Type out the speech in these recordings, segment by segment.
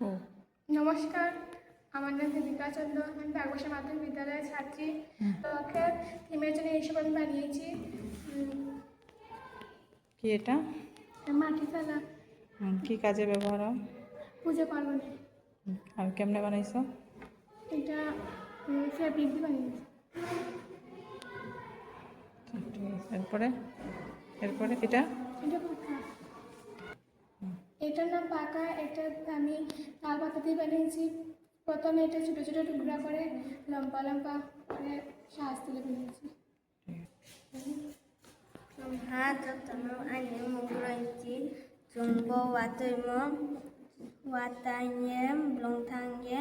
ও নমস্কার, আমার নাম দেবিকা চন্দ্র। আমি বাগবাসা মাধ্যমিক বিদ্যালয়ের ছাত্রী। তোমাকে থিমের জন্য এইসব আমি বানিয়েছি। কি এটা? মাটি থালা কি কাজে ব্যবহার হয়? পুজো পার্বণে। আর কেমনে বানাইছো? এটা ফেব্রিক দিয়ে বানিয়েছি। ঠিক আছে, এরপরে এরপরে এটা এটা পাকা, এটার নাম পাকা। এটা আমি তাল পাতা দিয়ে বানিয়েছি। প্রথমে এটা ছোটো ছোটো টুকরা করে লম্বা লম্বা করে সাজ তুলে বানিয়েছি। Tano ane mungranci jumbo watoimo watanye blongtangye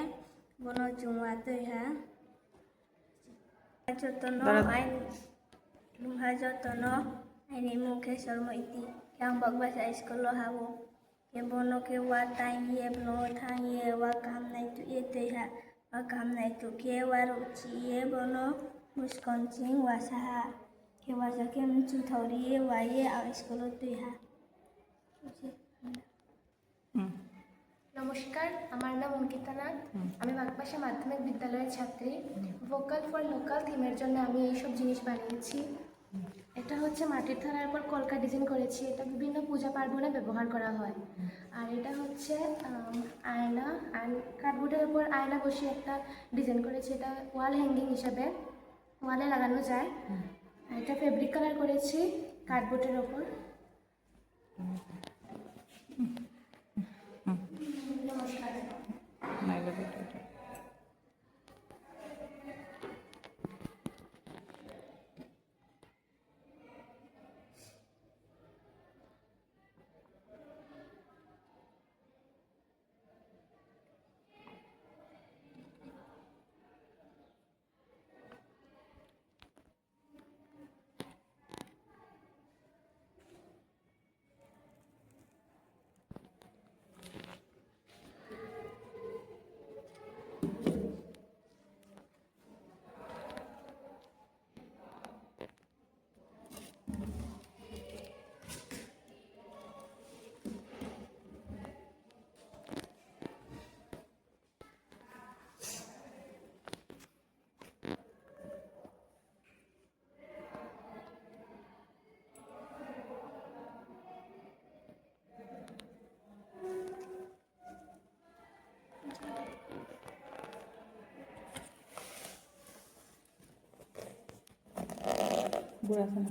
bono jung watoi ha jotono ane lungha jotono ane mukhe sormo iti yang bagbasa iskolo hawo ke bono ke watanye blongtangye wakam nai tu etoi ha wakam nai tu ke waruci ye bono muskoncing wasaha Kewasake mencutori waye awiskolo tuha. নমস্কার, আমার নাম অঙ্কিতা নাথ। আমি বাগবাসা মাধ্যমিক বিদ্যালয়ের ছাত্রী। Vocal for local থিমের জন্য আমি এইসব জিনিস বানিয়েছি। এটা হচ্ছে মাটির থালার উপর কলকা ডিজাইন করেছি। এটা বিভিন্ন পূজা পার্বণে ব্যবহার করা হয়। আর এটা হচ্ছে আয়না, কার্ডবোর্ডের উপর আয়না বসিয়ে একটা ডিজাইন করেছি। এটা ওয়াল হ্যাঙ্গিং হিসাবে ওয়ালে লাগানো যায়। এটা ফেব্রিক কালার করেছি কার্ডবোর্ডের ওপর। নমস্কার। Gurasan.